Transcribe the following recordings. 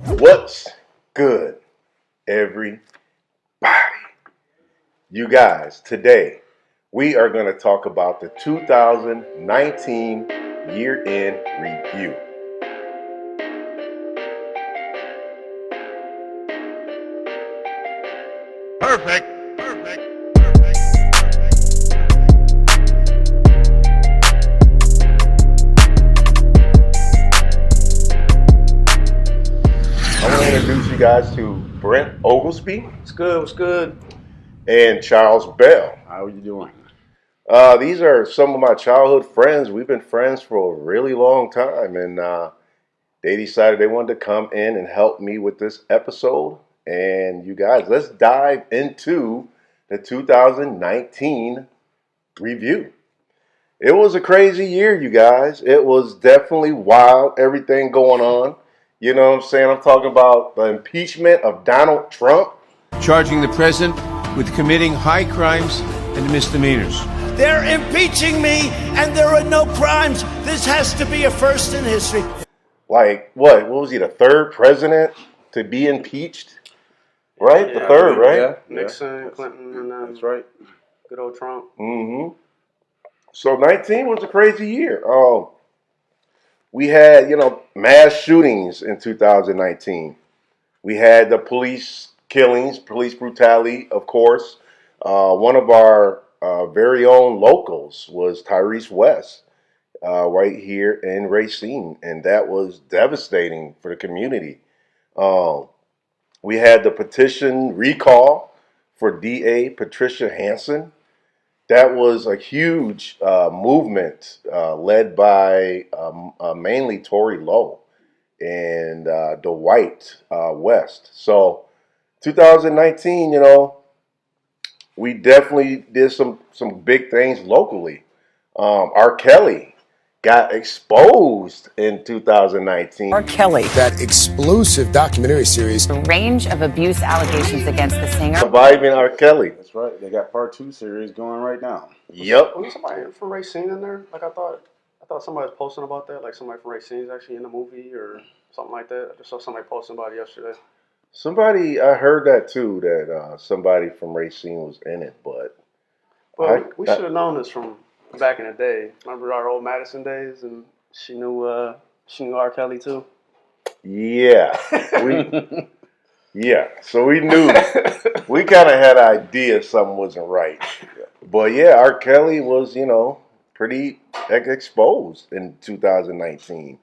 What's good, everybody? You guys, today we are going to talk about the 2019 year-end review. Perfect. I want to introduce you guys to Brent Oglesby. What's good? And Charles Bell. How are you doing? These are some of my childhood friends. We've been friends for a really long time, and they decided they wanted to come in and help me with this episode. And you guys, let's dive into the 2019 review. It was a crazy year, you guys. It was definitely wild, everything going on. You know what I'm saying? I'm talking about the impeachment of Donald Trump. Charging the president with committing high crimes and misdemeanors. They're impeaching me, and there are no crimes. This has to be a first in history. Like, what was he, the third president to be impeached? Right? Yeah, the third, right? Yeah. Nixon, Clinton, and then That's right. good old Trump. Mm-hmm. So 19 was a crazy year. We had, mass shootings in 2019. We had the police killings, police brutality, of course. One of our very own locals was Tyrese West, right here in Racine, and that was devastating for the community. We had the petition recall for DA Patricia Hansen. That was a huge movement led by mainly Tory Lowe and Dwight West. So 2019, we definitely did some big things locally. R. Kelly got exposed in 2019. R. Kelly. That explosive documentary series. A range of abuse allegations against the singer. Surviving R. Kelly. That's right. They got part 2 series going right now. Yep. Was somebody from Racine in there? Like I thought somebody was posting about that. Like somebody from Racine is actually in the movie or something like that. I just saw somebody posting about it yesterday. I heard that too, that somebody from Racine was in it, but... Well, we should have known this from back in the day. Remember our old Madison days, and she knew R. Kelly too. Yeah, so we knew, we kind of had an idea something wasn't right. But yeah, R. Kelly was, pretty exposed in 2019.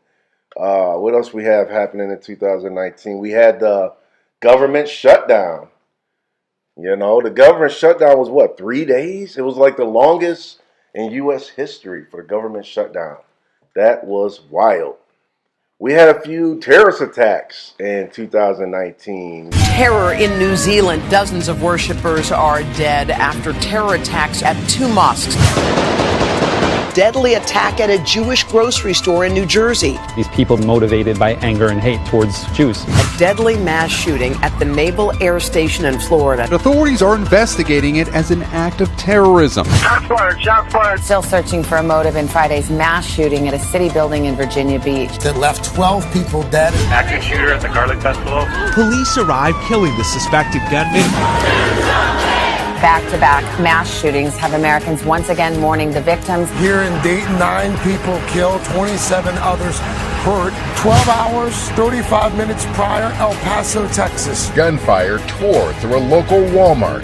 What else we have happening in 2019? We had the government shutdown. The government shutdown was what, 3 days? It was like the longest in U.S. history for the government shutdown. That was wild. We had a few terrorist attacks in 2019. Terror in New Zealand. Dozens of worshippers are dead after terror attacks at 2 mosques. Deadly attack at a Jewish grocery store in New Jersey. These people motivated by anger and hate towards Jews. A deadly mass shooting at the Naval Air Station in Florida. Authorities are investigating it as an act of terrorism. Shots fired. Still searching for a motive in Friday's mass shooting at a city building in Virginia Beach. That left 12 people dead. Active shooter at the Garlic Festival. Police arrive killing the suspected gunman. Back-to-back mass shootings have Americans once again mourning the victims. Here in Dayton, 9 people killed, 27 others hurt. 12 hours, 35 minutes prior, El Paso, Texas. Gunfire tore through a local Walmart.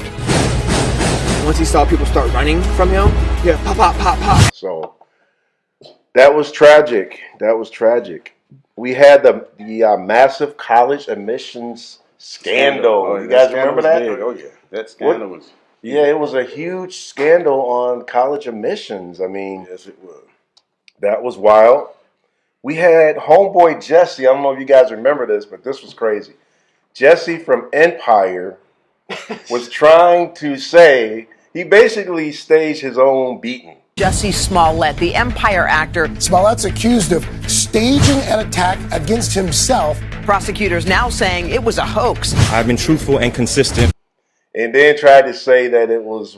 Once he saw people start running from him, pop, pop, pop, pop. So that was tragic. We had the massive college admissions scandal. You guys remember that? Oh yeah, that scandal was. Yeah, it was a huge scandal on college admissions. I mean, yes, it was. That was wild. We had homeboy Jesse. I don't know if you guys remember this, but this was crazy. Jesse from Empire was trying to say, he basically staged his own beating. Jussie Smollett, the Empire actor. Smollett's accused of staging an attack against himself. Prosecutors now saying it was a hoax. I've been truthful and consistent. And then tried to say that it was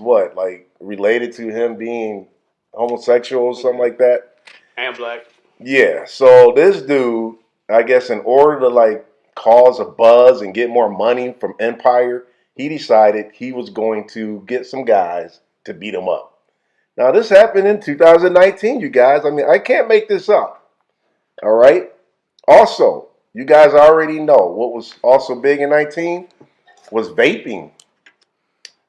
related to him being homosexual or something like that. And black. Yeah, so this dude, I guess in order to cause a buzz and get more money from Empire, he decided he was going to get some guys to beat him up. Now, this happened in 2019, you guys. I mean, I can't make this up. All right? Also, you guys already know what was also big in 19 was vaping.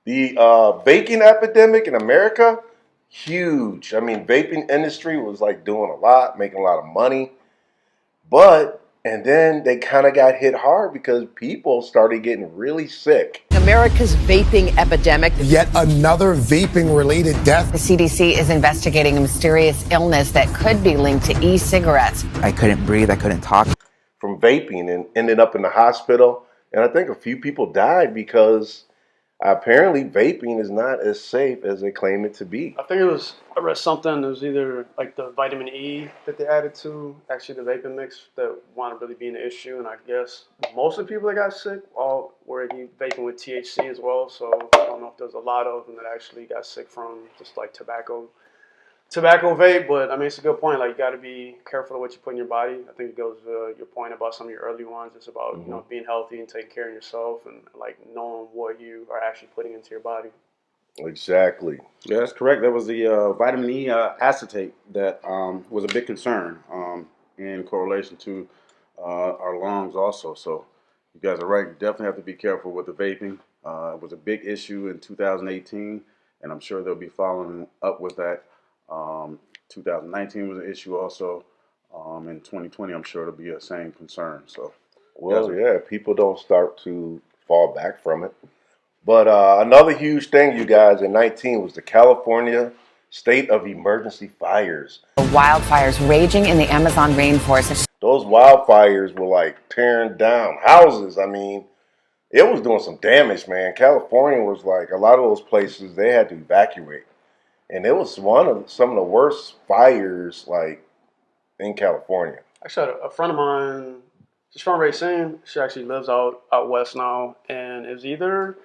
The vaping epidemic in America, huge. I mean, vaping industry was like doing a lot, making a lot of money. And then they kind of got hit hard because people started getting really sick. America's vaping epidemic. Yet another vaping-related death. The CDC is investigating a mysterious illness that could be linked to e-cigarettes. I couldn't breathe. I couldn't talk. From vaping and ended up in the hospital. And I think a few people died because apparently vaping is not as safe as they claim it to be. I read something, it was either like the vitamin E that they added to actually the vaping mix that wound up really being an issue. And I guess most of the people that got sick all were vaping with THC as well. So I don't know if there's a lot of them that actually got sick from just like tobacco vape. But I mean, it's a good point. Like, you got to be careful of what you put in your body. I think it goes to your point about some of your early ones. It's about you know, being healthy and taking care of yourself and like knowing what you are actually putting into your body. Exactly. Yeah, that's correct. That was the vitamin E acetate that was a big concern in correlation to our lungs also. So you guys are right. You definitely have to be careful with the vaping. It was a big issue in 2018, and I'm sure they'll be following up with that. 2019 was an issue also. In 2020, I'm sure it'll be a same concern. So, well, yeah, people don't start to fall back from it. But another huge thing, you guys, in 19 was the California state of emergency fires. Wildfires raging in the Amazon rainforest. Those wildfires were like tearing down houses. I mean, it was doing some damage, man. California was like, a lot of those places, they had to evacuate. And it was some of the worst fires, like, in California. Actually, a friend of mine, she's from Racine. She actually lives out west now. And it was either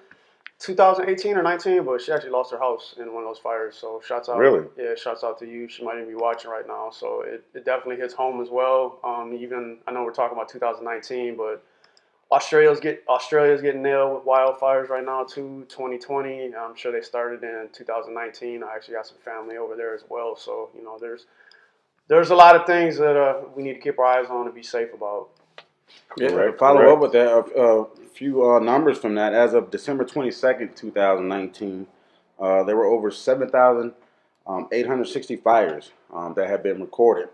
2018 or 19, but she actually lost her house in one of those fires. So shouts out. Really? Yeah, shouts out to you. She might even be watching right now. So it definitely hits home as well. Even, I know we're talking about 2019, but Australia's getting nailed with wildfires right now too. 2020, I'm sure they started in 2019. I actually got some family over there as well. So, you know, there's a lot of things that we need to keep our eyes on and be safe about. Yeah, to follow up with that, a few numbers from that. As of December 22nd, 2019, there were over 7,860 fires that have been recorded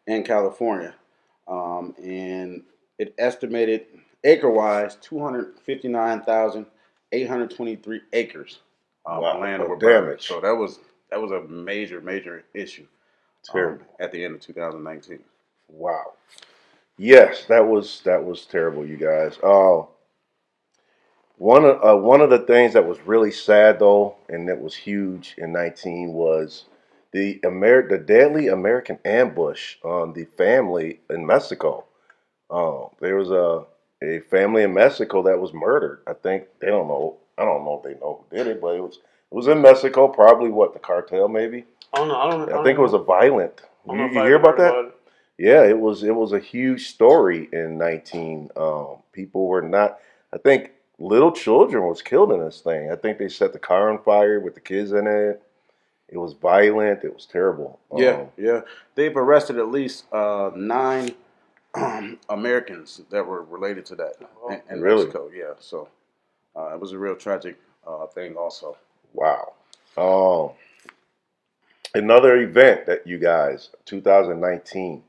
in California. And it estimated acre-wise 259,823 acres of land were burned. So that was a major issue at the end of 2019. Wow. Yes, that was terrible, you guys. One of the things that was really sad though, and that was huge in 19 was the deadly American ambush on the family in Mexico. There was a family in Mexico that was murdered. I think I don't know if they know who did it, but it was in Mexico. Probably the cartel maybe. I don't know. I think it was a violent. You hear about that? Yeah, it was a huge story in 19. People were not. I think little children was killed in this thing. I think they set the car on fire with the kids in it. It was violent. It was terrible. Yeah. They've arrested at least 9 Americans that were related to that in Mexico. Yeah, so it was a real tragic thing also. Wow. Another event that you guys, 2019,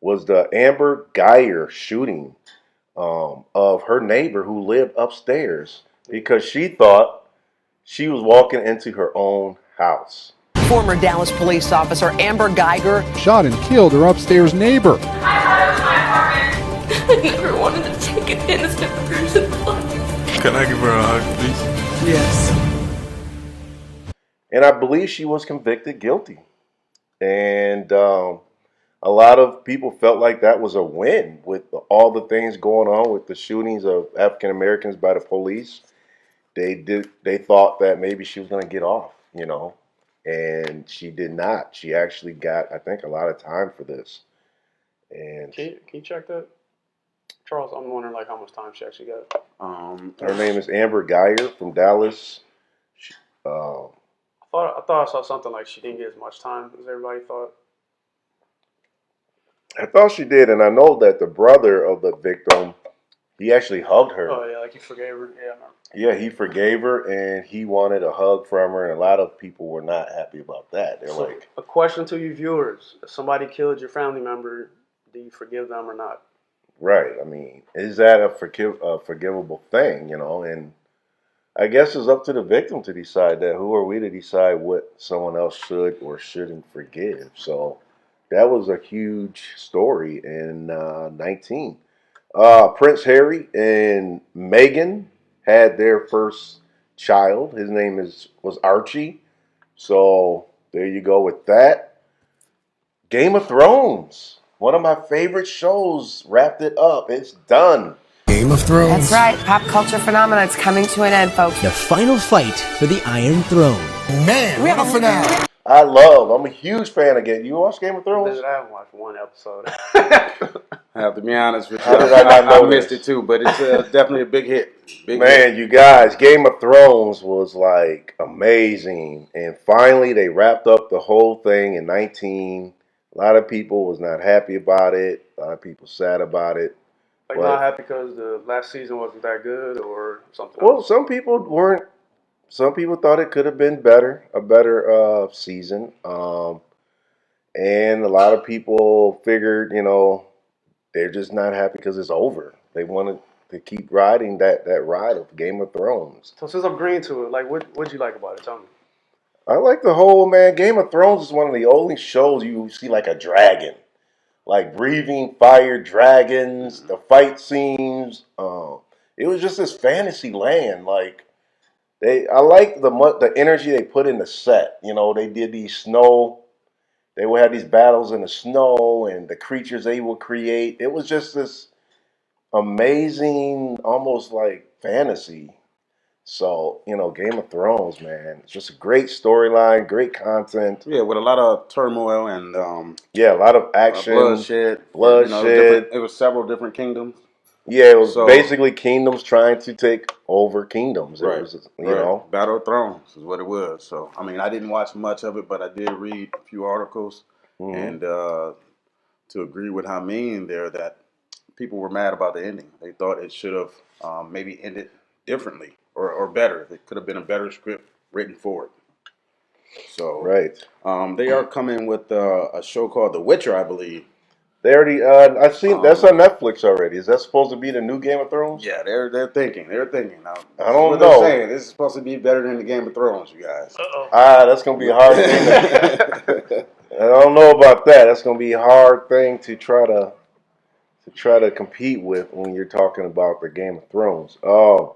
was the Amber Geyer shooting of her neighbor who lived upstairs because she thought she was walking into her own house. Former Dallas police officer Amber Geiger shot and killed her upstairs neighbor. I never wanted to take an innocent person's life. Can I give her a hug, please? Yes. And I believe she was convicted guilty. And a lot of people felt like that was a win with all the things going on with the shootings of African Americans by the police. They thought that maybe she was going to get off, you know, and she did not. She actually got, I think, a lot of time for this. And can you check that? Charles, I'm wondering like how much time she actually got. Her name is Amber Geyer from Dallas. Uh, I thought I saw something like she didn't get as much time as everybody thought. I thought she did, and I know that the brother of the victim, he actually hugged her. Oh yeah, like he forgave her. Yeah, I know. Yeah, he forgave her, and he wanted a hug from her, and a lot of people were not happy about that. They're like, a question to you viewers: if somebody killed your family member, do you forgive them or not? right? I mean, is that a forgivable thing? You know, and I guess it's up to the victim to decide that. Who are we to decide what someone else should or shouldn't forgive? So that was a huge story in 19. Prince Harry and Meghan had their first child. His name was Archie. So there you go with that. Game of Thrones, one of my favorite shows, wrapped it up. It's done. Game of Thrones. That's right. Pop culture phenomena. It's coming to an end, folks. The final fight for the Iron Throne. Man, what a finale. I'm a huge fan of Game. You watch Game of Thrones? I haven't watched one episode. I have to be honest with you. How did I not know I missed this? it too, but it's definitely a big hit. Big Man, hit. you guys, Game of Thrones was like amazing. And finally, they wrapped up the whole thing in 19. A lot of people was not happy about it. A lot of people sad about it. Like not happy because the last season wasn't that good or something Well, else? some people weren't. Some people thought it could have been better, a better season. And a lot of people figured, they're just not happy because it's over. They wanted to keep riding that ride of Game of Thrones. So since I'm agreeing to it, like what'd you like about it? Tell me. I like the whole, man, Game of Thrones is one of the only shows you see like a dragon. Like breathing fire dragons, the fight scenes. It was just this fantasy land. Like I like the energy they put in the set. They did these snow. They would have these battles in the snow and the creatures they would create. It was just this amazing, almost like fantasy. So, Game of Thrones, man, it's just a great storyline, great content. Yeah, with a lot of turmoil and a lot of action, bloodshed. It was several different kingdoms. Yeah, it was basically kingdoms trying to take over kingdoms. It was, Battle of Thrones is what it was. So, I mean, I didn't watch much of it, but I did read a few articles, and to agree with Hamin there, that people were mad about the ending. They thought it should have maybe ended differently or better. It could have been a better script written for it. So, they are coming with a show called The Witcher, I believe. They already, I've seen that's on Netflix already. Is that supposed to be the new Game of Thrones? Yeah, they're thinking. Now, I don't know. They're saying this is supposed to be better than the Game of Thrones, you guys. That's gonna be a hard thing. I don't know about that. That's gonna be a hard thing to try to compete with when you're talking about the Game of Thrones. Oh,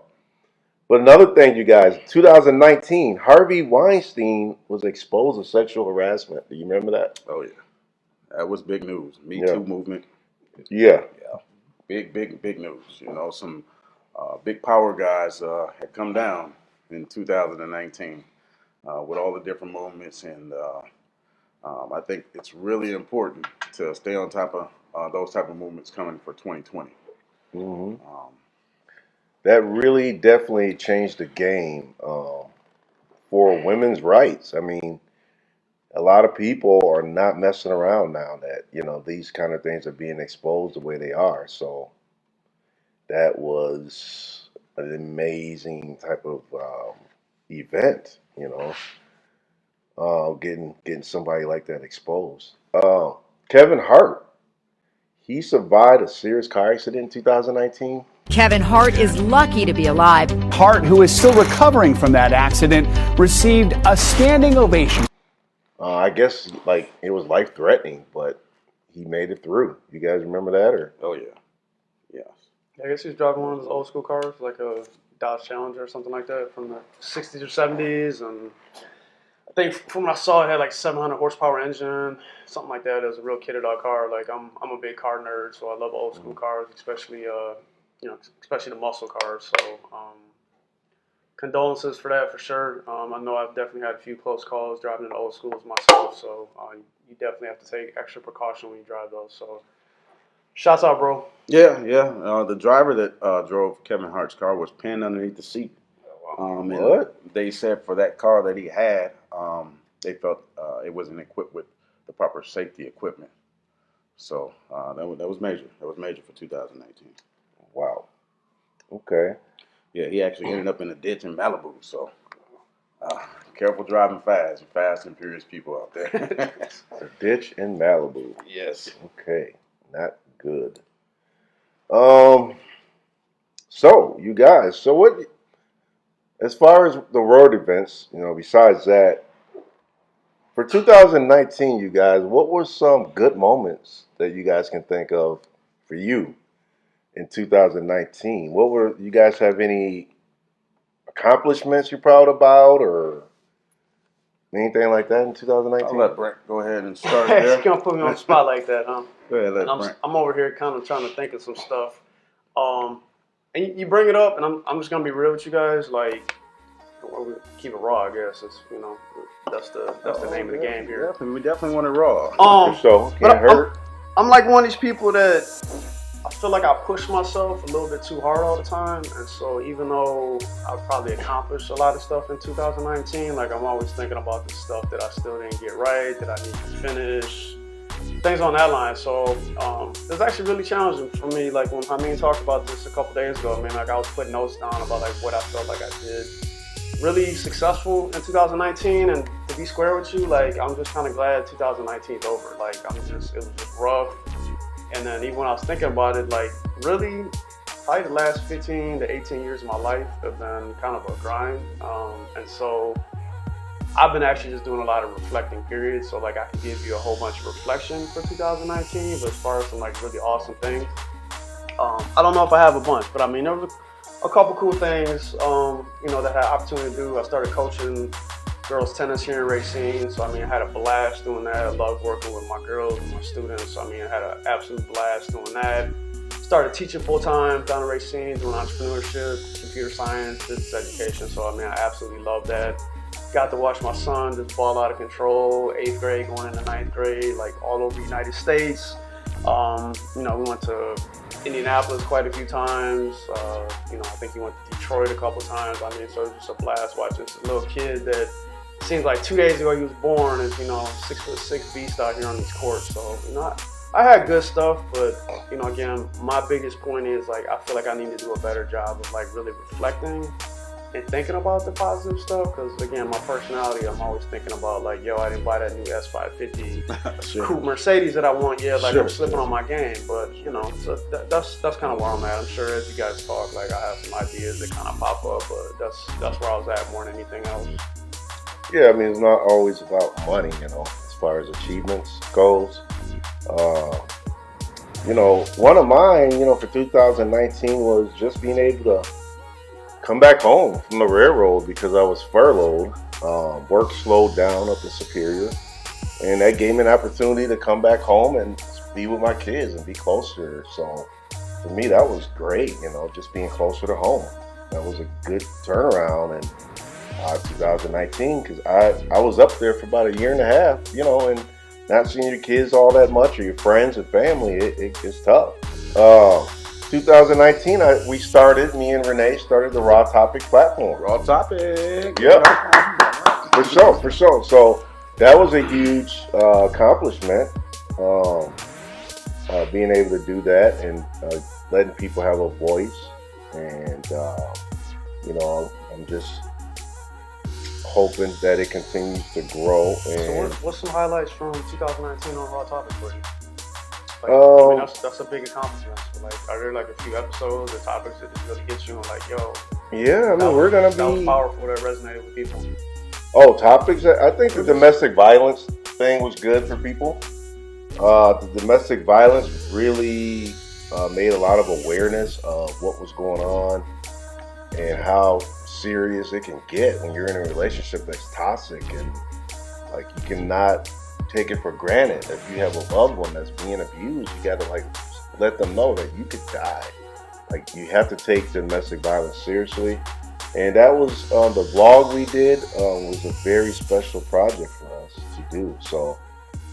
but another thing, you guys, 2019, Harvey Weinstein was exposed of sexual harassment. Do you remember that? Oh yeah. That was big news. Me Too movement. Yeah. Big news. Some big power guys had come down in 2019 with all the different movements, and I think it's really important to stay on top of those type of movements coming for 2020. That really definitely changed the game for women's rights. I mean, a lot of people are not messing around now that, these kind of things are being exposed the way they are. So that was an amazing type of event, getting somebody like that exposed. Kevin Hart, he survived a serious car accident in 2019. Kevin Hart is lucky to be alive. Hart, who is still recovering from that accident, received a standing ovation. I guess it was life-threatening, but he made it through. You guys remember that? Or oh yeah, yes. I guess he was driving one of those old school cars, like a Dodge Challenger or something like that, from the 60s or 70s, and I think from what I saw, it had like 700 horsepower engine, something like that. It was a real kitted out car. Like I'm a big car nerd, so I love old school cars, especially especially the muscle cars. So condolences for that for sure. I know I've definitely had a few close calls driving in old schools myself, so you definitely have to take extra precaution when you drive those. So Shouts out, bro. Yeah. The driver that drove Kevin Hart's car was pinned underneath the seat. And they said for that car that he had, they felt it wasn't equipped with the proper safety equipment. So that was major. That was major for 2019. Wow. Okay. Yeah, he actually ended up in a ditch in Malibu. So careful driving fast. Fast and furious people out there. A ditch in Malibu. Yes. Okay. Not good. So you guys, so what? As far as the road events, besides that, for 2019, you guys, what were some good moments that you guys can think of for you in 2019? You guys have any accomplishments you're proud about or anything like that in 2019? I'll let Brent go ahead and start there. You're going to put me on the spot like that, huh? Go ahead, Brent. I'm over here kind of trying to think of some stuff. And you bring it up, and I'm just going to be real with you guys. Like, keep it raw, I guess. It's, that's the name of the game here. We definitely want it raw. So can't hurt. I'm like one of these people that I feel like I push myself a little bit too hard all the time, and so even though I've probably accomplished a lot of stuff in 2019, like I'm always thinking about the stuff that I still didn't get right, that I need to finish, things on that line. So it was actually really challenging for me. Like when Hamin talked about this a couple days ago, I was putting notes down about like what I felt like I did really successful in 2019, and to be square with you, like I'm just kind of glad 2019 is over. Like it was just rough. And then even when I was thinking about it, like really, probably the last 15 to 18 years of my life have been kind of a grind. And so I've been actually just doing a lot of reflecting periods. So like I can give you a whole bunch of reflection for 2019, but as far as some like really awesome things, I don't know if I have a bunch, but there was a couple cool things, that I had opportunity to do. I started coaching girls tennis here in Racine, so I had a blast doing that. I love working with my girls and my students, so I had an absolute blast doing that. Started teaching full-time down in Racine, doing entrepreneurship, computer science, business education, so I absolutely love that. Got to watch my son just ball out of control, 8th grade going into 9th grade, like all over the United States. We went to Indianapolis quite a few times. I think he went to Detroit a couple times. So it was just a blast watching this little kid that seems like 2 days ago he was born and 6'6" beast out here on these courts. So I had good stuff, but again, my biggest point is like I feel like I need to do a better job of like really reflecting and thinking about the positive stuff, because again, my personality, I'm always thinking about like, yo, I didn't buy that new S550 coupe Mercedes that I want yet. Like I'm slipping on my game, but so that's kind of where I'm at. I'm sure as you guys talk, like I have some ideas that kind of pop up, but that's where I was at more than anything else. Yeah, it's not always about money, as far as achievements goes. One of mine, for 2019 was just being able to come back home from the railroad because I was furloughed. Work slowed down up in Superior, and that gave me an opportunity to come back home and be with my kids and be closer. So for me, that was great, just being closer to home. That was a good turnaround. And 2019, because I was up there for about a year and a half, and not seeing your kids all that much or your friends and family, it's tough. 2019, me and Renee started the Raw Topic platform. Raw Topic. Yep. For sure. So that was a huge accomplishment, being able to do that and letting people have a voice. And, I'm just hoping that it continues to grow. And so what's some highlights from 2019 on Raw Topic for you? Like, that's a big accomplishment. So, like, are there like a few episodes or topics that just really get you and like, yo? Yeah, we're gonna be. That was powerful. That resonated with people. Oh, topics. I think the domestic violence thing was good for people. The domestic violence really made a lot of awareness of what was going on and how serious it can get when you're in a relationship that's toxic, and like you cannot take it for granted. If you have a loved one that's being abused, you gotta like let them know that you could die. Like you have to take domestic violence seriously. And that was the vlog we did was a very special project for us to do. So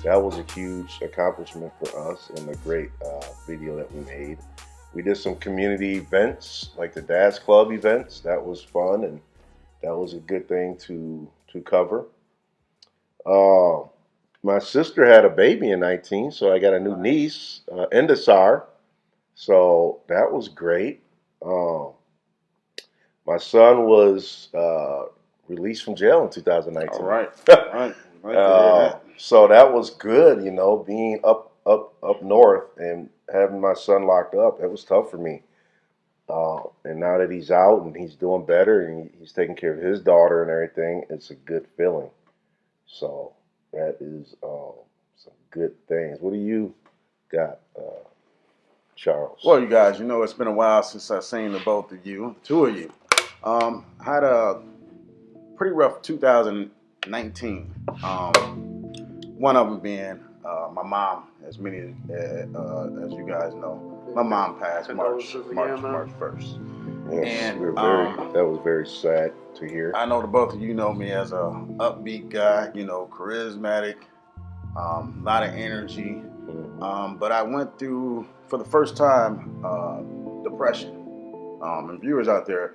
That was a huge accomplishment for us and a great video that we made. We did some community events, like the Dad's Club events. That was fun, and that was a good thing to cover. My sister had a baby in 19, so I got a new niece, Endasar. So that was great. My son was released from jail in 2019. All right. All right. So that was good, you know, being up north and having my son locked up. That was tough for me. And now that he's out and he's doing better and he's taking care of his daughter and everything, it's a good feeling. So that is some good things. What do you got, Charles? Well, you guys, you know, it's been a while since I've seen the both of you, the two of you. Had a pretty rough 2019. One of them being my mom, as many as you guys know. My mom passed March 1st. Yes, and that was very sad to hear. I know the both of you know me as a upbeat guy, you know, charismatic, a lot of energy. But I went through, for the first time, depression. And viewers out there,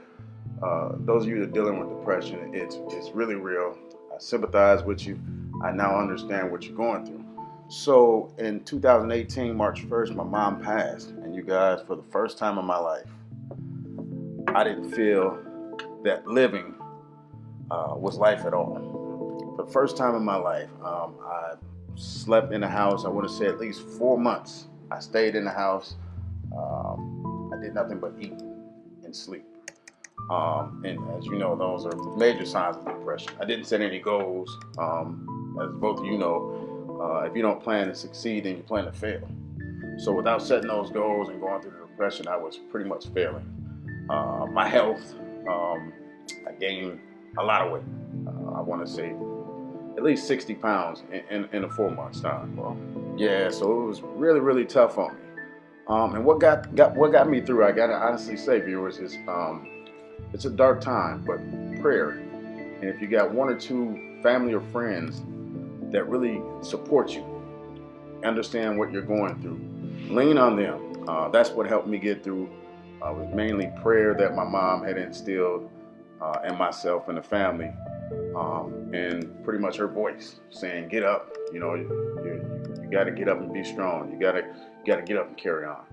those of you that are dealing with depression, it's really real. I sympathize with you. I now understand what you're going through. So in 2018, March 1st, my mom passed. And you guys, for the first time in my life, I didn't feel that living was life at all. For the first time in my life, I slept in the house, I want to say at least 4 months. I stayed in the house. I did nothing but eat and sleep. And as you know, those are major signs of depression. I didn't set any goals. As both of you know, if you don't plan to succeed, then you plan to fail. So without setting those goals and going through the depression, I was pretty much failing. My health, I gained a lot of weight. I want to say at least 60 pounds in a 4 months time. Yeah, so it was really, really tough on me. And what got me through, I gotta honestly say, viewers, is it's a dark time, but prayer. And if you got one or two family or friends that really support you, understand what you're going through, lean on them. That's what helped me get through. It was mainly prayer that my mom had instilled in myself and the family, and pretty much her voice saying, "Get up! You know, you got to get up and be strong. You got to get up and carry on."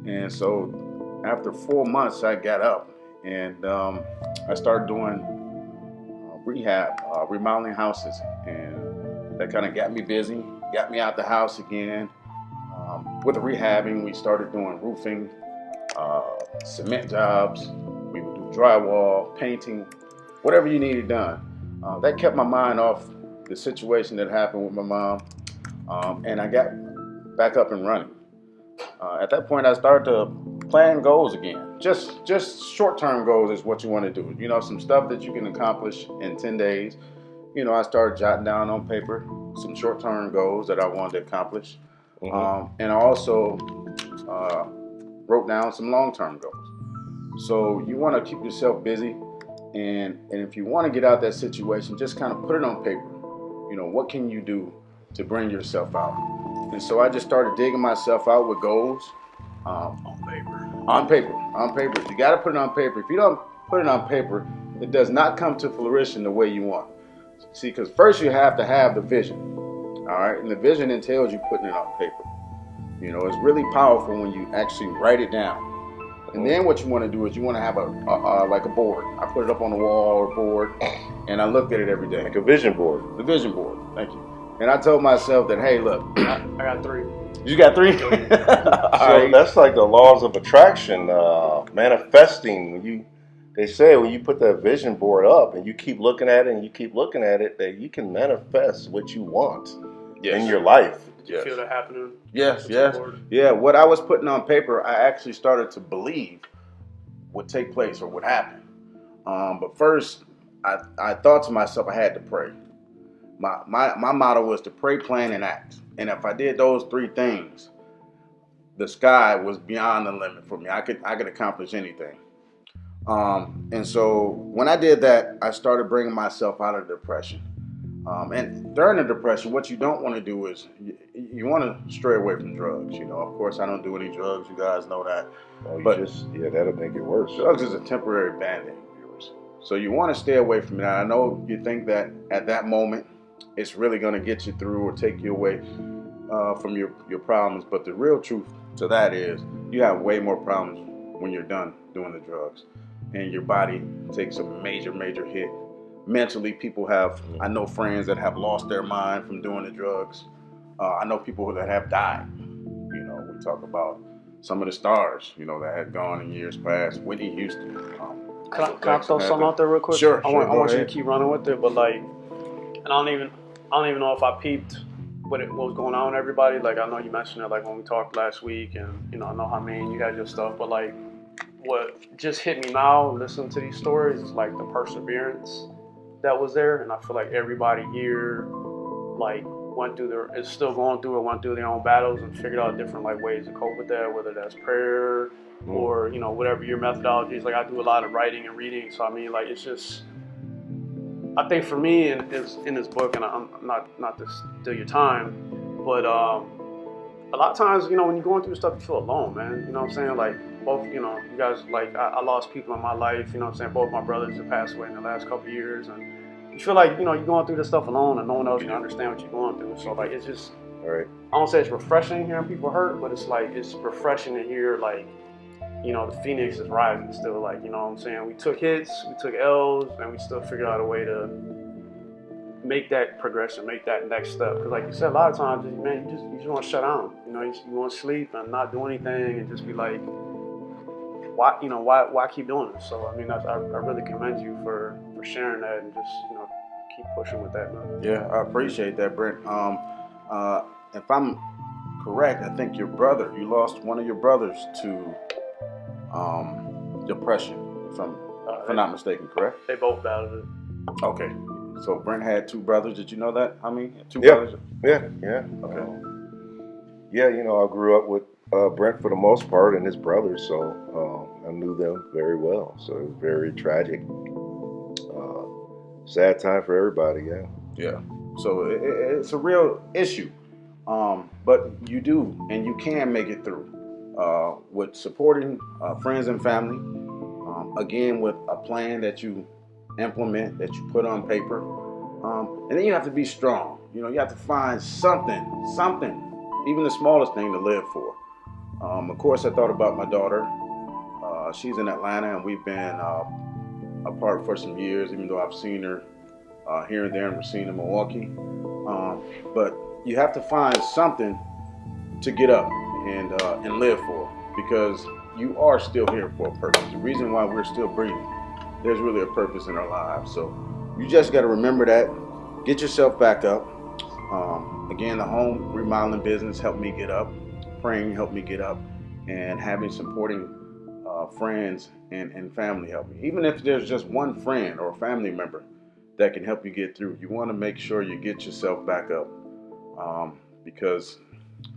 And so, after 4 months, I got up and I started doing rehab, remodeling houses, and that kind of got me busy, got me out the house again. With the rehabbing, we started doing roofing, cement jobs. We would do drywall, painting, whatever you needed done. That kept my mind off the situation that happened with my mom, and I got back up and running. At that point, I started to plan goals again. Just short-term goals is what you want to do. You know, some stuff that you can accomplish in 10 days. You know, I started jotting down on paper some short-term goals that I wanted to accomplish. And I also wrote down some long-term goals. So you want to keep yourself busy, and if you want to get out that situation, just kind of put it on paper. You know, what can you do to bring yourself out? And so I just started digging myself out with goals. On paper. You got to put it on paper. If you don't put it on paper, it does not come to fruition the way you want. See, because first you have to have the vision. All right, and the vision entails you putting it on paper. You know, it's really powerful when you actually write it down. And then what you want to do is you want to have like a board. I put it up on the wall or board, and I looked at it every day. Like a vision board. The vision board. Thank you. And I told myself that, hey, look, I got 3. You got 3? So that's like the laws of attraction, manifesting. They say when you put that vision board up and you keep looking at it and you keep looking at it, that you can manifest what you want in your life. Did you feel that happening? Yes. Yeah, what I was putting on paper, I actually started to believe would take place or would happen. But first, I thought to myself, I had to pray. My motto was to pray, plan, and act. And if I did those 3 things, the sky was beyond the limit for me. I could accomplish anything. And so when I did that, I started bringing myself out of depression. And during the depression, what you don't want to do is you want to stray away from drugs. You know, of course, I don't do any drugs. You guys know that. Oh, But that'll make it worse. drugs is a temporary band-aid, viewers. So you want to stay away from it. I know you think that at that moment it's really going to get you through or take you away from your problems, but the real truth to that is you have way more problems when you're done doing the drugs, and your body takes a major hit. Mentally, people have, I know friends that have lost their mind from doing the drugs. I know people that have died. You know, we talk about some of the stars, you know, that had gone in years past. Whitney Houston. Can I throw something out there real quick? Sure. I want you to keep running with it, but like, and I don't even know if I peeped what was going on with everybody. Like, I know you mentioned it, like when we talked last week, and you know, I know Hamin, you had your stuff, but like, what just hit me now, listening to these stories, is like the perseverance that was there, and I feel like everybody here, like, is still going through or went through their own battles and figured out different like ways to cope with that, whether that's prayer or, you know, whatever your methodology is. Like, I do a lot of writing and reading, so I mean, like, it's just, I think for me in this book, and I'm not to steal your time, but a lot of times, you know, when you're going through stuff, you feel alone, man. You know what I'm saying? Like, both, you know, you guys, like, I lost people in my life, you know what I'm saying? Both my brothers have passed away in the last couple of years, and you feel like, you know, you're going through this stuff alone and no one else can understand what you're going through. So, like, it's just, I don't say it's refreshing hearing people hurt, but it's like, it's refreshing to hear, like, you know, the phoenix is rising still. Like, you know what I'm saying? We took hits, we took L's, and we still figured out a way to make that progression, make that next step. Because like you said, a lot of times, man, you just want to shut down. You know, you want to sleep and not do anything and just be like, why keep doing this? So I mean, I really commend you for sharing that and just, you know, keep pushing with that, man. Yeah, I appreciate that, Brent. If I'm correct, I think you lost one of your brothers to depression, if I'm not mistaken, correct? They both battled it. Okay. So Brent had two brothers. Did you know that? I mean, two Yeah. brothers? Yeah. Okay. Yeah, you know, I grew up with Brent for the most part and his brothers, so I knew them very well. So it was very tragic. Sad time for everybody, yeah. Yeah. So it's a real issue. But you do, and you can make it through with supporting friends and family. Again, with a plan that you implement, that you put on paper. And then you have to be strong. You know, you have to find something, even the smallest thing to live for. Of course, I thought about my daughter. She's in Atlanta, and we've been apart for some years, even though I've seen her here and there, and we're seeing in Milwaukee. But you have to find something to get up and live for, because you are still here for a purpose. The reason why we're still breathing, there's really a purpose in our lives. So you just got to remember that. Get yourself back up. Again, the home remodeling business helped me get up. Praying helped me get up. And having supporting friends and family help me. Even if there's just one friend or family member that can help you get through, you want to make sure you get yourself back up, because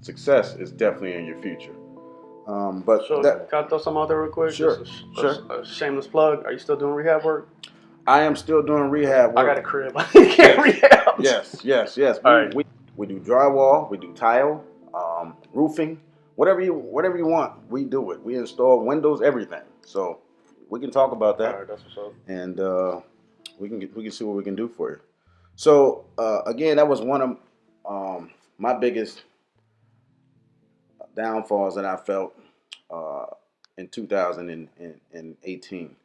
success is definitely in your future. Can I throw something out there real quick? Sure. A shameless plug. Are you still doing rehab work? I am still doing rehab work. I got a crib. I can't rehab. Yes. All We do drywall, we do tile, roofing, whatever you want, we do it. We install windows, everything. So we can talk about that. All right, that's what's up. And we can see what we can do for you. So again, that was one of my biggest downfalls that I felt in 2018.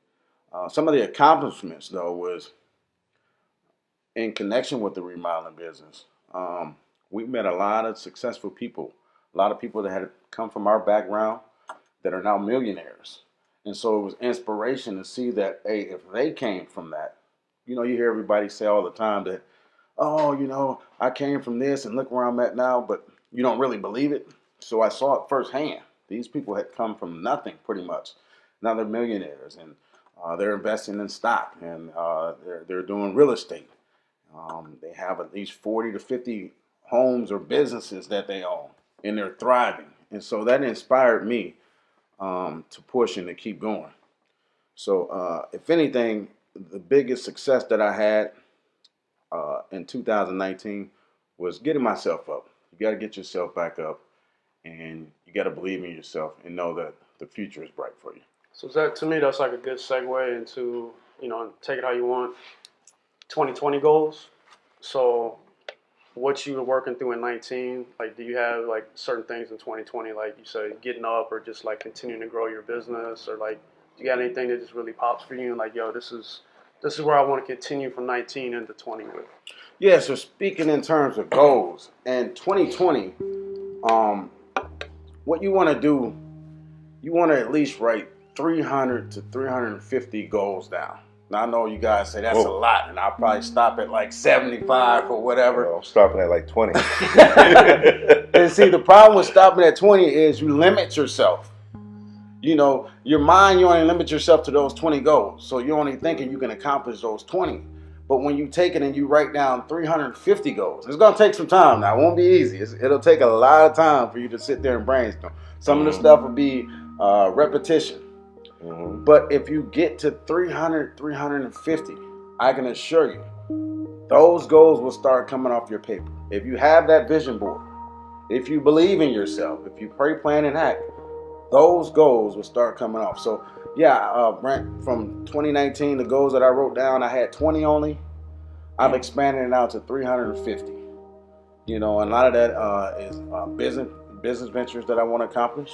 Some of the accomplishments, though, was in connection with the remodeling business. We met a lot of successful people, a lot of people that had come from our background that are now millionaires. And so it was inspiration to see that, hey, if they came from that, you know, you hear everybody say all the time that, oh, you know, I came from this and look where I'm at now, but you don't really believe it. So I saw it firsthand. These people had come from nothing pretty much. Now they're millionaires, and they're investing in stock, and they're doing real estate. They have at least 40 to 50 homes or businesses that they own, and they're thriving. And so that inspired me to push and to keep going. So if anything, the biggest success that I had in 2019 was getting myself up. You got to get yourself back up, and you got to believe in yourself and know that the future is bright for you. So that, to me, that's like a good segue into, take it how you want, 2020 goals. So what you were working through in 19, like, do you have like certain things in 2020, like you said, getting up, or just like continuing to grow your business, or like, do you got anything that just really pops for you and like, yo, this is where I want to continue from 19 into 20 with? Yeah, so speaking in terms of goals, and 2020, what you want to do, you want to at least write 300 to 350 goals down. Now, I know you guys say that's a lot, and I'll probably stop at like 75 or whatever. I'm stopping at like 20. And see, the problem with stopping at 20 is you limit yourself. Your mind, you only limit yourself to those 20 goals. So you're only thinking you can accomplish those 20. But when you take it and you write down 350 goals, it's going to take some time now. It won't be easy. It'll take a lot of time for you to sit there and brainstorm. Some of the stuff will be repetition. But if you get to 300, 350, I can assure you, those goals will start coming off your paper. If you have that vision board, if you believe in yourself, if you pray, plan, and act, those goals will start coming off. So, yeah, Brent, from 2019, the goals that I wrote down, I had 20 only. I've expanded it out to 350. And a lot of that is business ventures that I want to accomplish.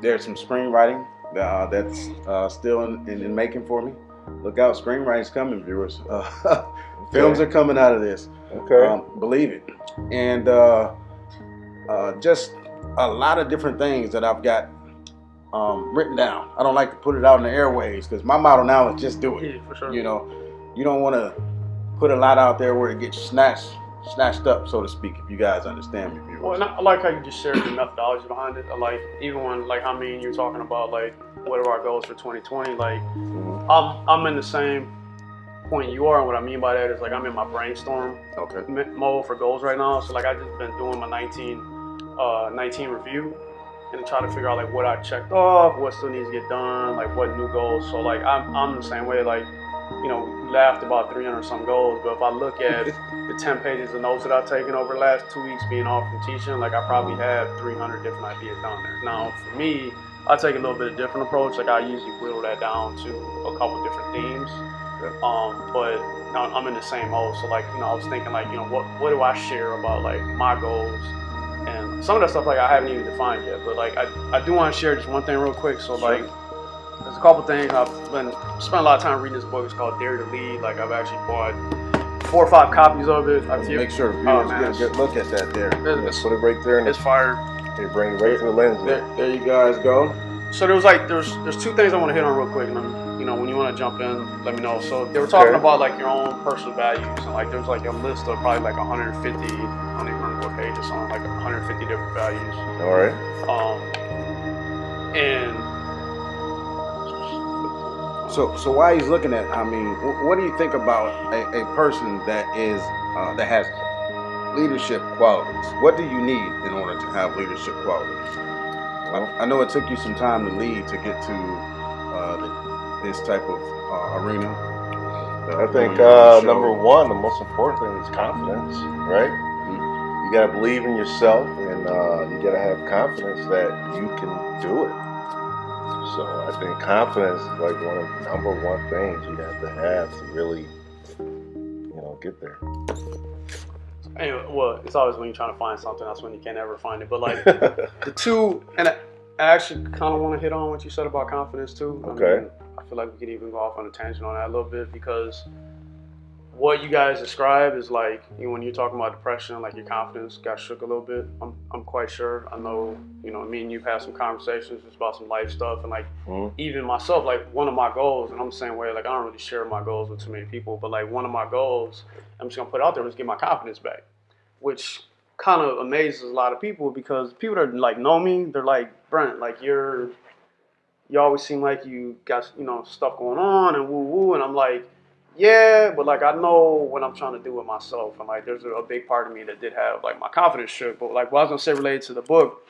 There's some screenwriting that's still in making for me. Look out, screenwriting's coming, viewers. Films are coming out of this. Believe it. And just a lot of different things that I've got written down. I don't like to put it out in the airwaves because my motto now is just do it. Yeah, for sure. You don't want to put a lot out there where it gets snatched up, so to speak, if you guys understand me, viewers. Well, and I like how you just shared the methodology behind it. I like, even when, like, Hamin, you're talking about, like, what are our goals for 2020, like, I'm in the same point you are, and what I mean by that is, like, I'm in my brainstorm mode for goals right now. So, like, I've just been doing my 19 review and try to figure out, like, what I checked off, what still needs to get done, like, what new goals. So, like, I'm the same way, like, we laughed about 300 some goals, but if I look at the 10 pages of notes that I've taken over the last 2 weeks being off from teaching, like, I probably have 300 different ideas down there. Now, for me, I take a little bit of different approach. Like, I usually whittle that down to a couple different themes. But I'm in the same mode. So, like, I was thinking, like, what do I share about, like, my goals? And some of that stuff, like, I haven't even defined yet. But, like, I do want to share just one thing real quick. So, like, there's a couple things. I've spent a lot of time reading this book. It's called Dare to Lead. Like, I've actually bought 4 or 5 copies of it. Make sure the viewers get a good look at that there. Let's put it right there. It's fire. They bring it right to the lens. There you guys go. So there's 2 things I want to hit on real quick, and then, when you want to jump in, let me know. So they were talking about, like, your own personal values, and, like, there's, like, a list of probably like 150. I don't even remember what page it's on. Like 150 different values. All right. And so while he's looking at, what do you think about a person that has leadership qualities? What do you need in order to have leadership qualities? I know it took you some time to lead to get to this type of arena. I think number one, the most important thing is confidence, right? You got to believe in yourself, and you got to have confidence that you can do it. So I think confidence is like one of the number one things you have to really, get there. Anyway, well, it's always when you're trying to find something, that's when you can't ever find it. But, like, the two, and I actually kind of want to hit on what you said about confidence too. I feel like we could even go off on a tangent on that a little bit, because what you guys describe is, like, when you're talking about depression, like, your confidence got shook a little bit. I'm quite sure. I know, me and you've had some conversations just about some life stuff, and, like, even myself, like, one of my goals, and I'm the same way, like, I don't really share my goals with too many people, but, like, one of my goals, I'm just gonna put it out there, was get my confidence back, which kind of amazes a lot of people, because people that, like, know me, they're like, Brent, like, you always seem like you got, stuff going on and woo woo, and I'm like, yeah, but, like, I know what I'm trying to do with myself, and, like, there's a big part of me that did have, like, my confidence shook. But, like, what I was gonna say related to the book,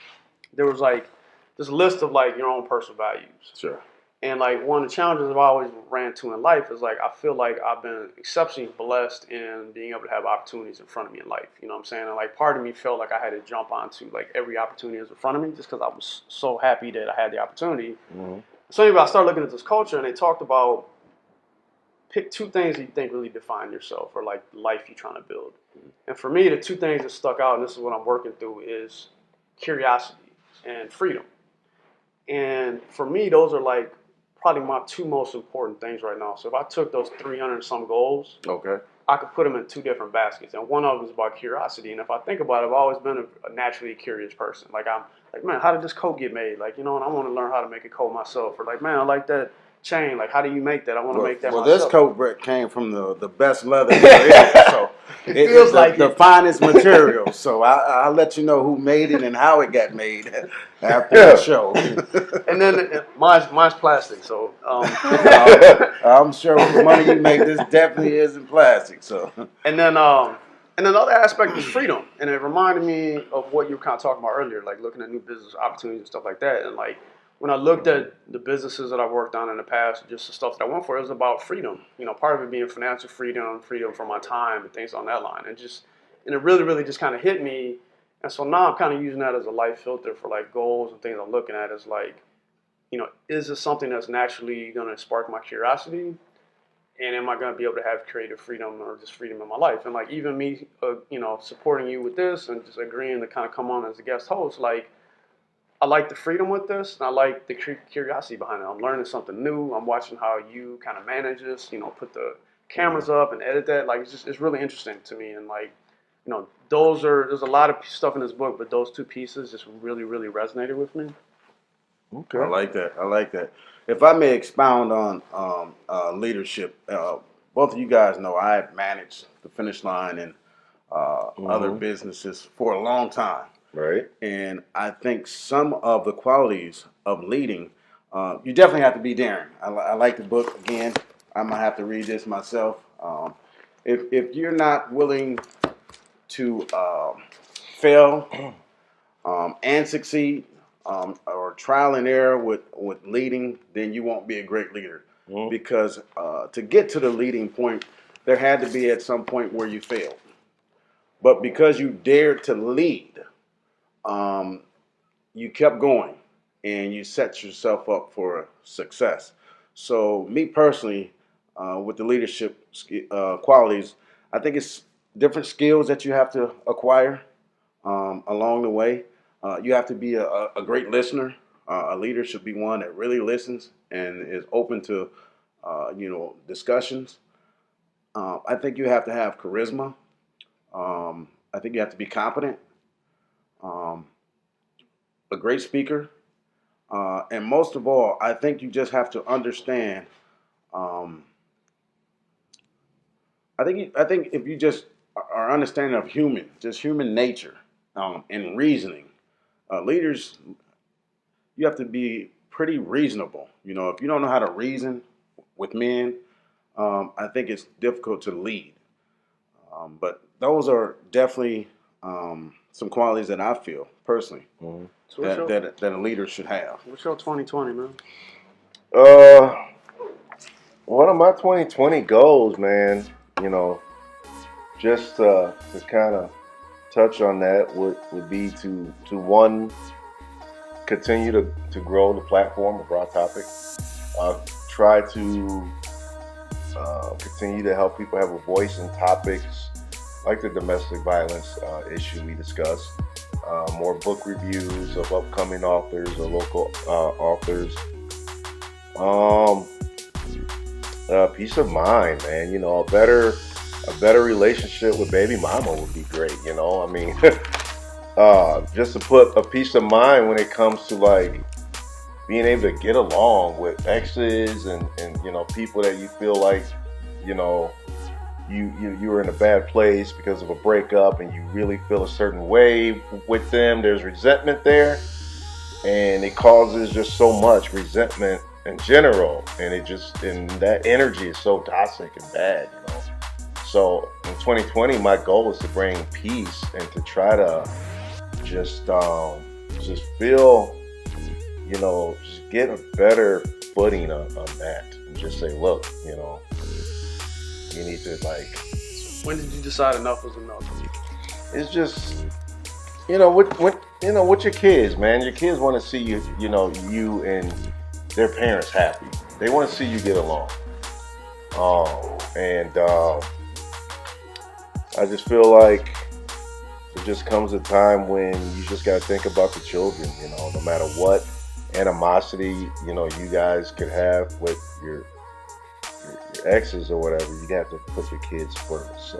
there was, like, this list of, like, your own personal values. Sure. And like one of the challenges I've always ran to in life is like I feel like I've been exceptionally blessed in being able to have opportunities in front of me in life. You know what I'm saying? And like part of me felt like I had to jump onto like every opportunity that was in front of me just because I was so happy that I had the opportunity. Mm-hmm. So anyway, I started looking at this culture and they talked about pick 2 things that you think really define yourself or like the life you're trying to build. And for me, the 2 things that stuck out, and this is what I'm working through, is curiosity and freedom. And for me, those are like probably my 2 most important things right now. So if I took those 300 and some goals, Okay. I could put them in 2 different baskets. And one of them is about curiosity. And if I think about it, I've always been a naturally curious person. Like I'm like, man, how did this coat get made? Like, you know, and I want to learn how to make a coat myself. Or like, man, I like that chain. Like, how do you make that? I want to make that well, myself. this coat, Brett, came from the best leather there is. So It feels like the finest material. So I'll let you know who made it and how it got made after the show. And then mine's plastic. So I'm sure with the money you make, this definitely isn't plastic. So and then the other aspect is freedom. And it reminded me of what you were kind of talking about earlier, like looking at new business opportunities and stuff like that. And like when I looked at the businesses that I worked on in the past, just the stuff that I went for, it was about freedom. You know, part of it being financial freedom, freedom from my time, and things on that line. And it really, really just kind of hit me. And so now I'm kind of using that as a life filter for like goals and things I'm looking at. Is like, you know, is this something that's naturally going to spark my curiosity? And am I going to be able to have creative freedom or just freedom in my life? And like even me, you know, supporting you with this and just agreeing to kind of come on as a guest host, like I like the freedom with this, and I like the curiosity behind it. I'm learning something new. I'm watching how you kind of manage this, you know, put the cameras up and edit that. Like it's really interesting to me. And like, you know, there's a lot of stuff in this book, but those 2 pieces just really, really resonated with me. Okay. I like that. If I may expound on leadership, both of you guys know I have managed the Finish Line and other businesses for a long time. Right. And I think some of the qualities of leading, you definitely have to be daring. I like the book. Again, I'm going to have to read this myself. If you're not willing to fail and succeed, or trial and error with leading, then you won't be a great leader. Because to get to the leading point, there had to be at some point where you failed. But because you dared to lead, you kept going and you set yourself up for success. So me personally, with the leadership qualities, I think it's different skills that you have to acquire along the way. You have to be a great listener. A leader should be one that really listens and is open to, discussions. I think you have to have charisma. I think you have to be competent. A great speaker. And most of all, I think you just have to understand. I think if you just are understanding of human nature, and reasoning, leaders, you have to be pretty reasonable. You know, if you don't know how to reason with men, I think it's difficult to lead. But those are definitely some qualities that I feel personally So that a leader should have. What's your 2020, man? One of my 2020 goals, man, you know, just to kind of touch on that would be to one, continue to grow the platform of Raw Topic. Try to continue to help people have a voice in topics like the domestic violence issue we discussed. More book reviews of upcoming authors or local authors. Peace of mind, man. You know, a better relationship with baby mama would be great. You know, I mean, just to put a peace of mind when it comes to like being able to get along with exes and you know, people that you feel like, you know, you were in a bad place because of a breakup and you really feel a certain way with them. There's resentment there, and it causes just so much resentment in general, and that energy is so toxic and bad, you know. So in 2020, my goal is to bring peace and to try to just feel, you know, just get a better footing on that and just say, look, you know, you need to like. When did you decide enough was enough? It's just, you know, with your kids, man. Your kids want to see you, you know, you and their parents happy. They want to see you get along. I just feel like it just comes a time when you just got to think about the children, you know, no matter what animosity, you know, you guys could have with your exes or whatever, you have to put your kids first.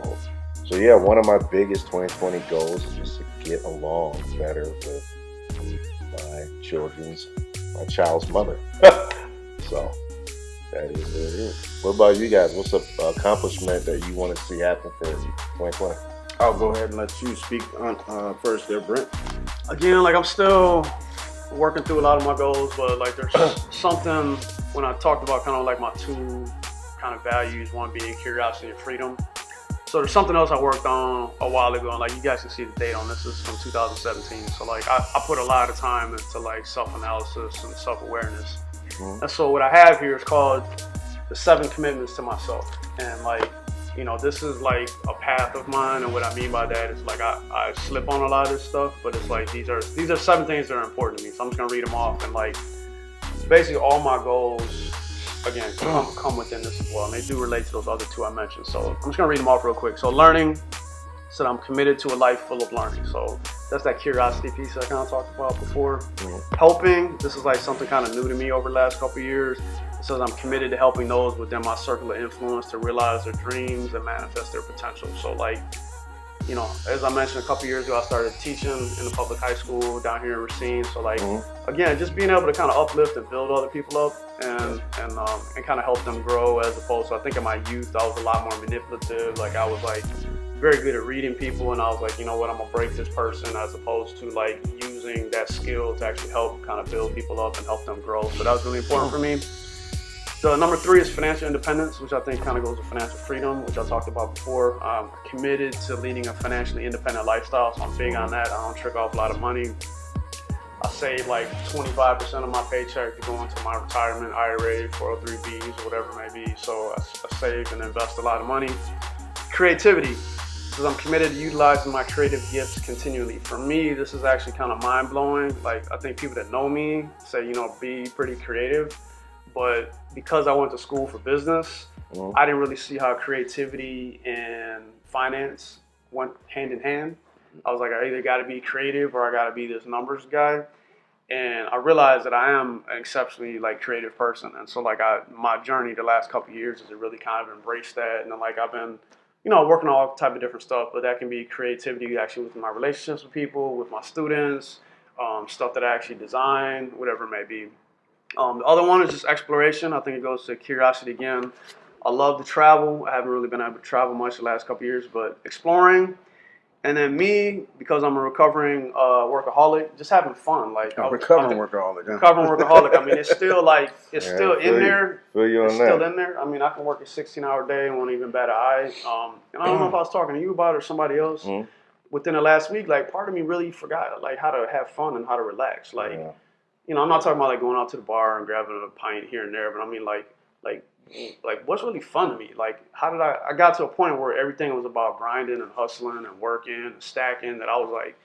So yeah, one of my biggest 2020 goals is just to get along better with my child's mother. So that is what it is. What about you guys? What's the accomplishment that you want to see happen for 2020? I'll go ahead and let you speak on first there, Brent. Again, like I'm still working through a lot of my goals, but like there's something when I talked about kind of like my two kind of values, one being curiosity and freedom. So there's something else I worked on a while ago, and like you guys can see the date on this. This is from 2017. So like I put a lot of time into like self-analysis and self-awareness. Mm-hmm. And so what I have here is called the 7 commitments to myself. And like, you know, this is like a path of mine, and what I mean by that is like I slip on a lot of this stuff, but it's like these are 7 things that are important to me. So I'm just gonna read them off, and like basically all my goals again come within this as well, and they do relate to those other 2 I mentioned. So I'm just gonna read them off real quick. So learning, so I'm committed to a life full of learning. So that's that curiosity piece I kind of talked about before. Mm-hmm. Helping, this is like something kind of new to me over the last couple of years. It says I'm committed to helping those within my circle of influence to realize their dreams and manifest their potential. So like, you know, as I mentioned a couple years ago, I started teaching in the public high school down here in Racine. So like, again, just being able to kind of uplift and build other people up and kind of help them grow, as opposed to, I think in my youth, I was a lot more manipulative. Like I was like very good at reading people, and I was like, you know what, I'm gonna break this person, as opposed to like using that skill to actually help kind of build people up and help them grow. So that was really important for me. So number 3 is financial independence, which I think kind of goes with financial freedom, which I talked about before. I'm committed to leading a financially independent lifestyle, so I'm big on that. I don't trick off a lot of money. I save like 25% of my paycheck to go into my retirement IRA, 403Bs, or whatever it may be. So I save and invest a lot of money. Creativity, because I'm committed to utilizing my creative gifts continually. For me, this is actually kind of mind-blowing. Like I think people that know me say, you know, be pretty creative. But because I went to school for business, I didn't really see how creativity and finance went hand in hand. I was like, I either got to be creative or I got to be this numbers guy. And I realized that I am an exceptionally like creative person. And so like my journey the last couple of years is to really kind of embrace that. And then like I've been, you know, working on all type of different stuff, but that can be creativity actually with my relationships with people, with my students, stuff that I actually design, whatever it may be. The other one is just exploration. I think it goes to curiosity again. I love to travel. I haven't really been able to travel much the last couple of years, but exploring. And then me, because I'm a recovering workaholic, just having fun. Like recovering workaholic. I mean, it's still like still in there. It's still in there. I mean, I can work a 16-hour day and won't even bat an eye. And I don't know if I was talking to you about it or somebody else. Within the last week, like part of me really forgot like how to have fun and how to relax. Like. You know, I'm not talking about like going out to the bar and grabbing a pint here and there, but I mean like what's really fun to me? Like how did I got to a point where everything was about grinding and hustling and working and stacking that I was like,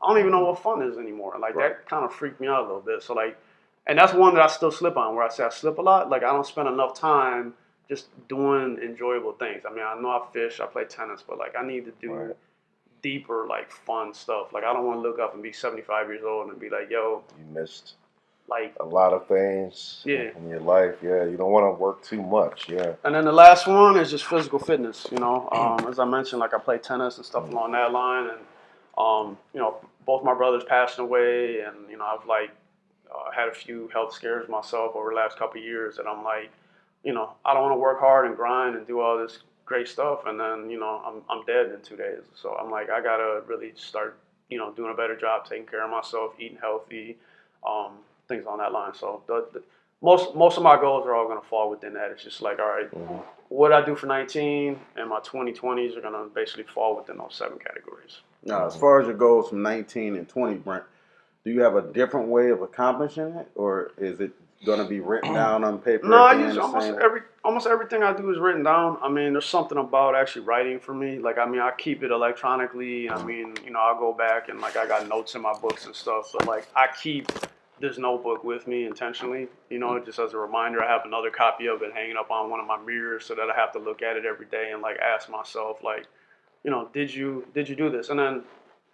I don't even know what fun is anymore. Like that kind of freaked me out a little bit. So like, and that's one that I still slip on, where I say I slip a lot. Like I don't spend enough time just doing enjoyable things. I mean, I know I fish, I play tennis, but like I need to do deeper like fun stuff. Like I don't want to look up and be 75 years old and be like, yo, you missed like a lot of things in your life. Yeah, you don't want to work too much. Yeah. And then the last one is just physical fitness. You know, as I mentioned, like I play tennis and stuff along that line, and you know, both my brothers passed away, and you know, I've like had a few health scares myself over the last couple of years, and I'm like, you know, I don't want to work hard and grind and do all this great stuff, and then you know, I'm dead in 2 days. So I'm like, I gotta really start, you know, doing a better job taking care of myself, eating healthy. Things on that line. So most of my goals are all going to fall within that. It's just like, all right, what I do for 19 and my 2020s are going to basically fall within those 7 categories. Now, as far as your goals from 19 and 20, Brent, Do you have a different way of accomplishing it, or is it going to be written down on paper? No, I use almost everything I do is written down. I mean, there's something about actually writing for me. Like, I mean, I keep it electronically. I mean, you know, I'll go back and like I got notes in my books and stuff. But like, I keep this notebook with me intentionally. You know, just as a reminder. I have another copy of it hanging up on one of my mirrors so that I have to look at it every day and like ask myself, like, you know, did you do this? And then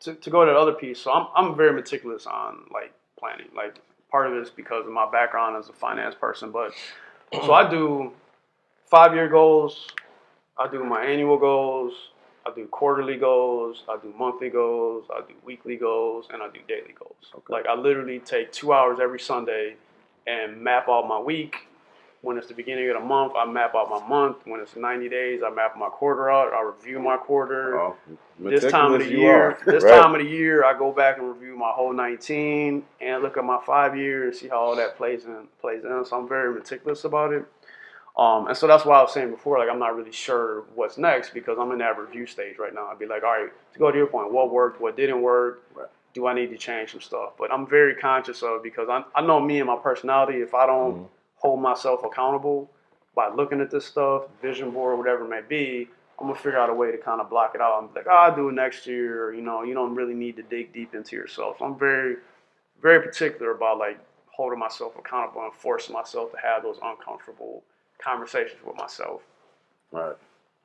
to go to the other piece, so I'm very meticulous on like planning. Like, part of it is because of my background as a finance person, but so I do 5-year goals, I do my annual goals, I do quarterly goals, I do monthly goals, I do weekly goals, and I do daily goals. Okay. Like, I literally take 2 hours every Sunday and map out my week. When it's the beginning of the month, I map out my month. When it's 90 days, I map my quarter out. I review my quarter. Oh, this time of the year, time of the year, I go back and review my whole 19 and look at my 5 year and see how all that plays in. So I'm very meticulous about it. And so that's why I was saying before, like, I'm not really sure what's next because I'm in that review stage right now. I'd be like, all right, to go to your point, what worked, what didn't work? Right. Do I need to change some stuff? But I'm very conscious of, because I know me and my personality, if I don't hold myself accountable by looking at this stuff, vision board, whatever it may be, I'm gonna figure out a way to kind of block it out. I'm like, I'll do it next year. Or, you know, you don't really need to dig deep into yourself. So I'm very, very particular about like holding myself accountable and forcing myself to have those uncomfortable conversations with myself. Right.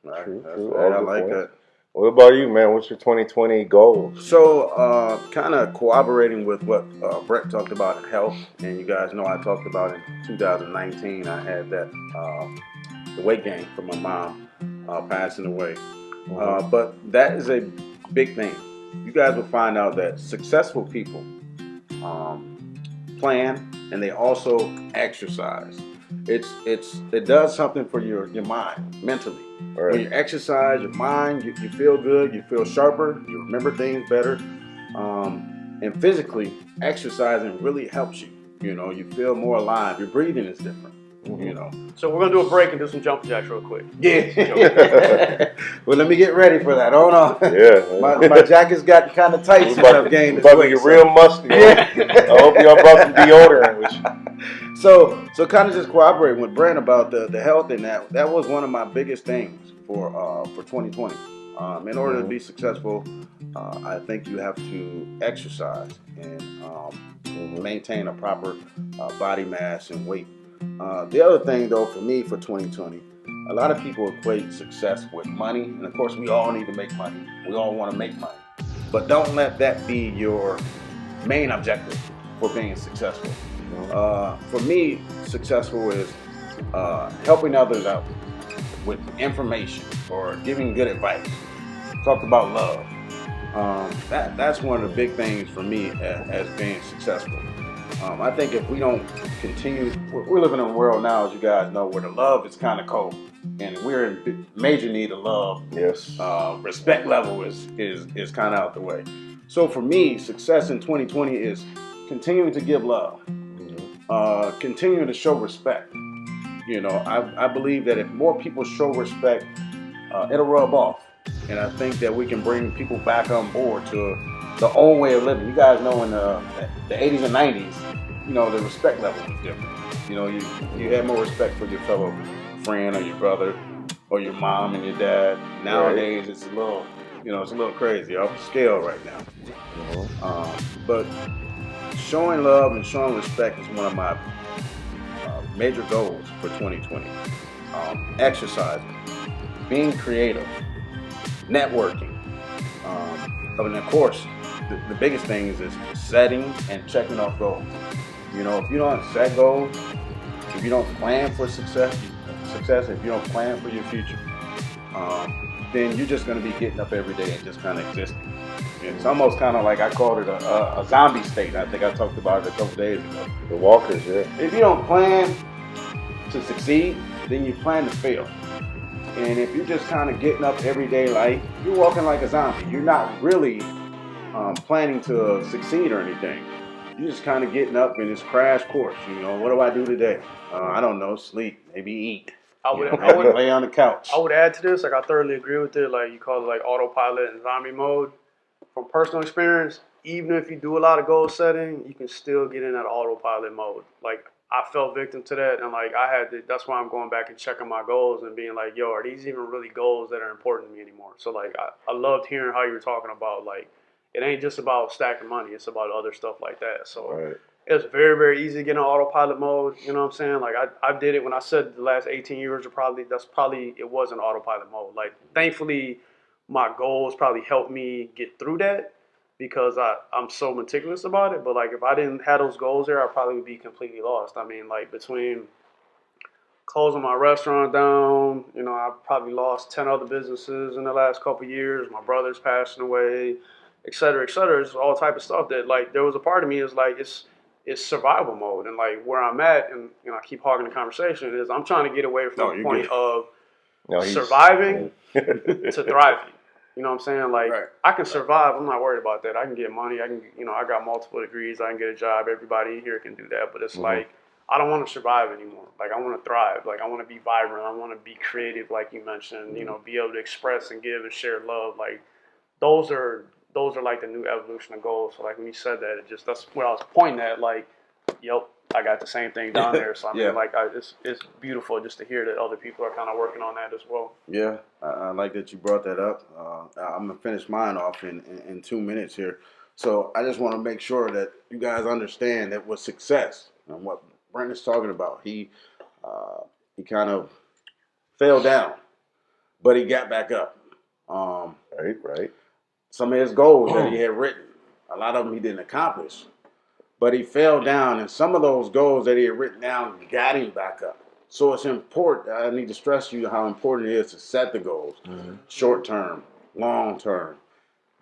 True. I like that. What about you, man? What's your 2020 goals? So, kind of cooperating with what Brett talked about in health, and you guys know I talked about in 2019, I had that the weight gain from my mom passing away. But that is a big thing. You guys will find out that successful people plan, and they also exercise. It does something for your mind mentally. Right. When you exercise your mind, you feel good, you feel sharper, you remember things better, and physically exercising really helps you. You know, you feel more alive. Your breathing is different. You know. So we're gonna do a break and do some jump jacks real quick. Yeah. Well, let me get ready for that. Hold on. Yeah. My jacket's gotten kind of tight since I've gained this weight. About to get real musty. Yeah. I hope y'all brought some deodorant with you. So kind of just cooperating with Brent about the health and that was one of my biggest things for 2020. In order to be successful, I think you have to exercise and maintain a proper body mass and weight. The other thing, though, for me for 2020, a lot of people equate success with money, and of course, we all need to make money. We all want to make money, but don't let that be your main objective for being successful. For me, successful is helping others out with information or giving good advice. Talked about love. That's one of the big things for me as being successful. I think if we don't continue, we're living in a world now, as you guys know, where the love is kind of cold, and we're in major need of love. Yes. Respect level is kind of out the way. So for me, success in 2020 is continuing to give love, continuing to show respect. You know, I believe that if more people show respect, it'll rub off. And I think that we can bring people back on board to the old way of living. You guys know in the 80s and 90s, you know, the respect level was different. You know, you had more respect for your fellow friend or your brother or your mom and your dad. Nowadays, it's a little crazy off the scale right now. But showing love and showing respect is one of my major goals for 2020. Exercising, being creative, networking, and of course, the biggest thing is setting and checking off goals. You know, if you don't set goals, if you don't plan for success, if you don't plan for your future, then you're just going to be getting up every day and just kind of existing. It's almost kind of like I called it a zombie state. I think I talked about it a couple days ago. The walkers, yeah. If you don't plan to succeed, then you plan to fail. And if you're just kind of getting up every day like you're walking like a zombie, you're not really planning to succeed or anything. You're just kind of getting up in this crash course. You know, what do I do today? I don't know, sleep, maybe eat. I would lay on the couch. I would add to this, like I thoroughly agree with it. Like you call it like autopilot and zombie mode. From personal experience, even if you do a lot of goal setting, you can still get in that autopilot mode. Like, I fell victim to that, and like that's why I'm going back and checking my goals and being like, yo, are these even really goals that are important to me anymore? So like, I loved hearing how you were talking about, like, it ain't just about stacking money, it's about other stuff like that. So it's very, very easy to get in autopilot mode. You know what I'm saying? Like, I did it when I said the last 18 years it was in autopilot mode. Like, thankfully, my goals probably helped me get through that, because I'm so meticulous about it. But like, if I didn't have those goals there, I probably would be completely lost. I mean, like, between closing my restaurant down, you know, I probably lost 10 other businesses in the last couple of years. My brother's passing away, et cetera, et cetera. It's all type of stuff that, like, there was a part of me is like, it's survival mode. And like, where I'm at, and you know, I keep hogging the conversation, is I'm trying to get away from the point of surviving to thriving. You know what I'm saying? Like, I can survive. I'm not worried about that. I can get money. I got multiple degrees. I can get a job. Everybody here can do that. But it's like, I don't want to survive anymore. Like, I want to thrive. Like, I want to be vibrant. I want to be creative, like you mentioned. You know, be able to express and give and share love. Like, those are like the new evolution of goals. So like, when you said that, that's what I was pointing at. Like, yep, I got the same thing down there. So I mean, like, it's beautiful just to hear that other people are kind of working on that as well. Yeah, I like that you brought that up. I'm gonna finish mine off in 2 minutes here. So I just want to make sure that you guys understand that with success and what Brent is talking about, he kind of fell down, but he got back up. Right. Some of his goals that he had written, a lot of them he didn't accomplish. But he fell down, and some of those goals that he had written down got him back up. So it's important. I need to stress to you how important it is to set the goals, short term, long term.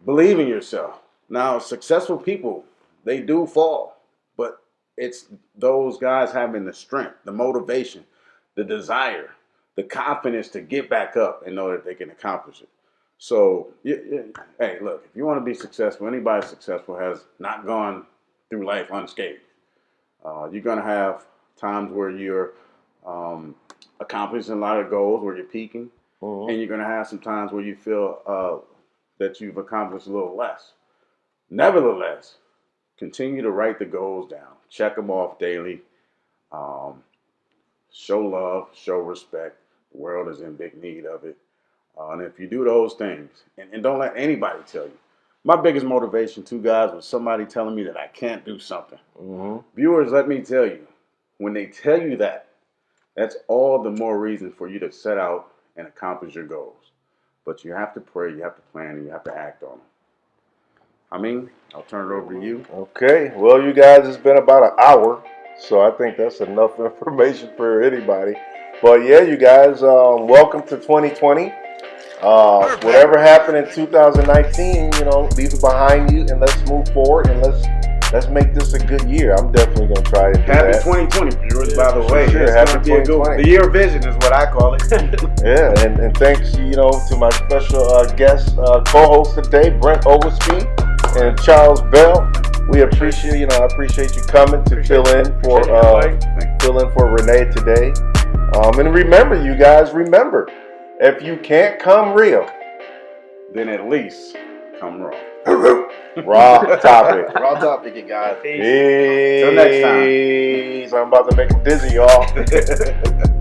Believe in yourself. Now, successful people, they do fall, but it's those guys having the strength, the motivation, the desire, the confidence to get back up and know that they can accomplish it. So, hey, look, if you want to be successful, anybody successful has not gone through life unscathed. You're going to have times where you're accomplishing a lot of goals, where you're peaking, and you're going to have some times where you feel that you've accomplished a little less. Nevertheless, continue to write the goals down. Check them off daily. Show love, show respect. The world is in big need of it. And if you do those things, and don't let anybody tell you. My biggest motivation, too, guys, was somebody telling me that I can't do something. Viewers, let me tell you, when they tell you that, that's all the more reason for you to set out and accomplish your goals. But you have to pray, you have to plan, and you have to act on them. Hamin, I'll turn it over to you. Okay. Well, you guys, it's been about an hour, so I think that's enough information for anybody. But yeah, you guys, welcome to 2020. Whatever happened in 2019, you know, leave it behind you, and let's move forward, and let's make this a good year. I'm definitely gonna try to do Happy that. 2020, viewers, by the way. Sure, happy 2020. The year of vision is what I call it. Yeah, and thanks, you know, to my special guest co-host today, Brent Oglesby and Charles Bell. We appreciate, I appreciate you coming to fill in for Renee today. And remember, you guys, if you can't come real, then at least come raw. Raw topic. Raw topic, you guys. Peace. Till next time. I'm about to make him dizzy, y'all.